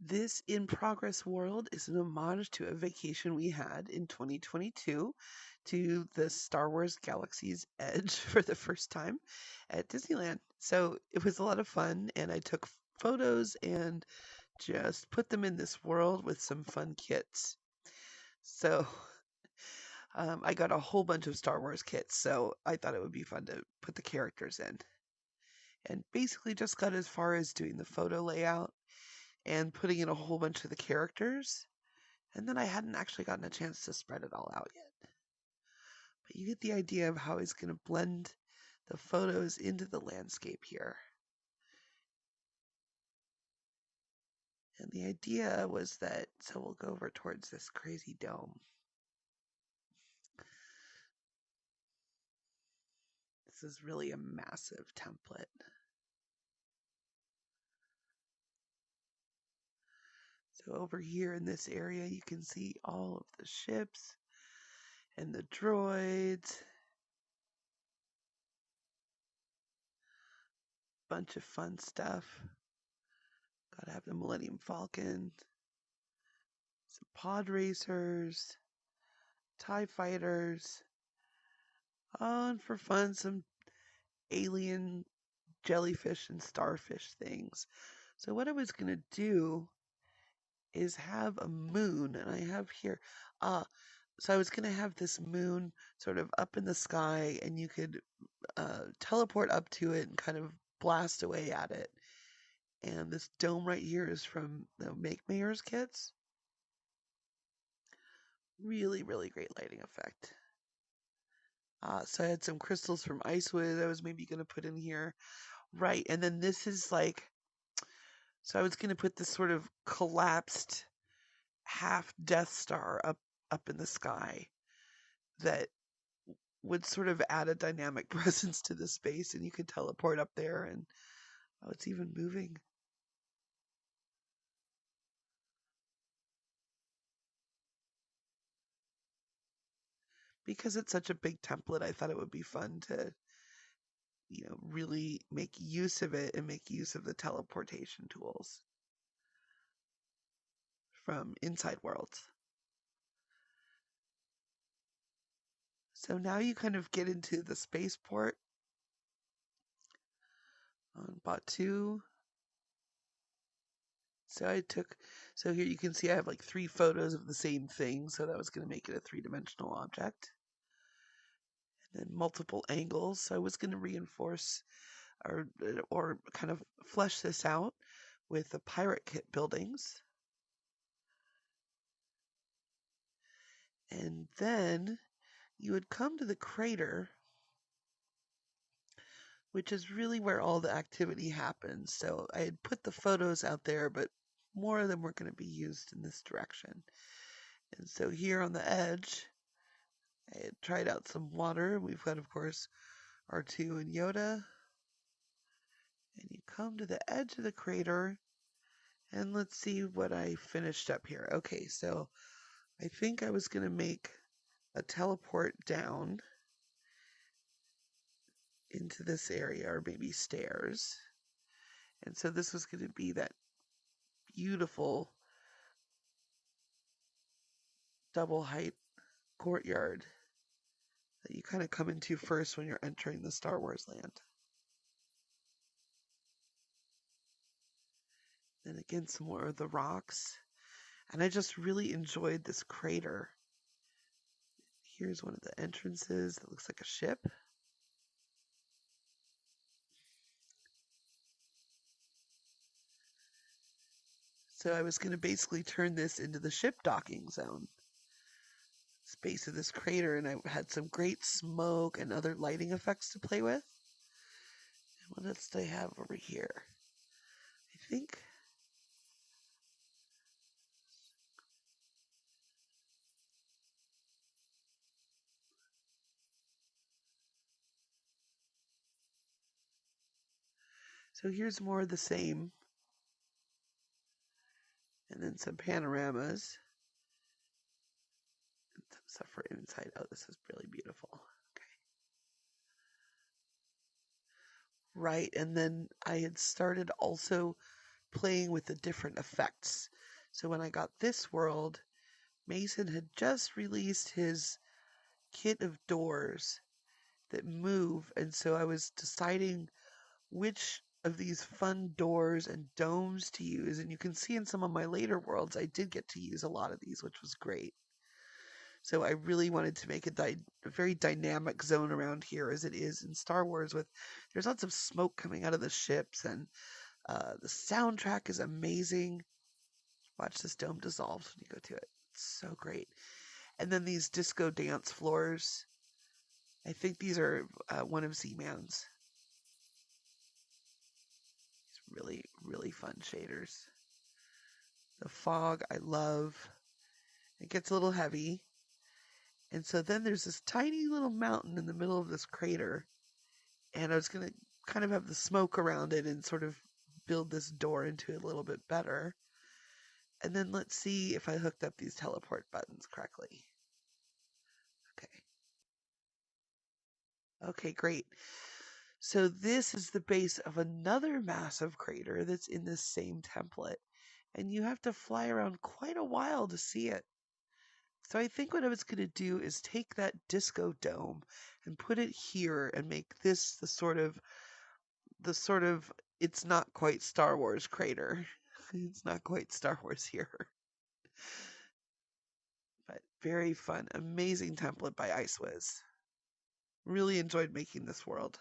This in progress world is an homage to a vacation we had in 2022 to the Star Wars Galaxy's Edge for the first time at Disneyland. So it was a lot of fun, and I took photos and just put them in this world with some fun kits. So I got a whole bunch of Star Wars kits, so I thought it would be fun to put the characters in. And basically just got as far as doing the photo layout and putting in a whole bunch of the characters. And then I hadn't actually gotten a chance to spread it all out yet. But you get the idea of how he's going to blend the photos into the landscape here. And the idea was that, so we'll go over towards this crazy dome. This is really a massive template. So over here in this area, you can see all of the ships and the droids. Bunch of fun stuff. Gotta have the Millennium Falcon. Some pod racers. TIE fighters. Oh, and for fun, some alien jellyfish and starfish things. So what I was gonna do is have a moon, and I have here, so I was gonna have this moon sort of up in the sky, and you could teleport up to it and kind of blast away at it. And this dome right here is from the Make Mayors kits. Really, really great lighting effect. So I had some crystals from Icewood I was maybe going to put in here. Right, and then this is like, so I was going to put this sort of collapsed half Death Star up in the sky that would sort of add a dynamic presence to the space, and you could teleport up there, and oh, it's even moving. Because it's such a big template, I thought it would be fun to, really make use of it and make use of the teleportation tools from Inside Worlds. So now you kind of get into the spaceport on Batuu. So here you can see I have like 3 photos of the same thing, so that was going to make it a 3-dimensional object. And then multiple angles, so I was going to reinforce or kind of flesh this out with the pirate kit buildings. And then you would come to the crater, which is really where all the activity happens. So I had put the photos out there, but more of them were going to be used in this direction. And so here on the edge, I had tried out some water. We've got, of course, R2 and Yoda. And you come to the edge of the crater, and let's see what I finished up here. Okay, so I think I was going to make a teleport down into this area, or maybe stairs. And so this was going to be that beautiful double height courtyard that you kind of come into first when you're entering the Star Wars land. Then again, some more of the rocks. And I just really enjoyed this crater. Here's one of the entrances that looks like a ship. So I was going to basically turn this into the ship docking zone. Space of this crater, and I had some great smoke and other lighting effects to play with. And what else do I have over here? I think so. Here's more of the same, and then some panoramas and some stuff for inside. Oh, this is really beautiful. Okay. Right, and then I had started also playing with the different effects. So when I got this world, Mason had just released his kit of doors that move, and so I was deciding which of these fun doors and domes to use. And you can see in some of my later worlds, I did get to use a lot of these, which was great. So I really wanted to make a very dynamic zone around here, as it is in Star Wars. With there's lots of smoke coming out of the ships, and the soundtrack is amazing. Watch this dome dissolve when you go to it. It's so great. And then these disco dance floors. I think these are one of Z-Man's. Really, really fun shaders. The fog, I love. It gets a little heavy. And so then there's this tiny little mountain in the middle of this crater. And I was going to kind of have the smoke around it and sort of build this door into it a little bit better. And then let's see if I hooked up these teleport buttons correctly. Okay. Okay, great. So this is the base of another massive crater that's in this same template. And you have to fly around quite a while to see it. So I think what I was going to do is take that disco dome and put it here and make this the sort of it's not quite Star Wars crater. It's not quite Star Wars here. But very fun. Amazing template by IceWiz. Really enjoyed making this world.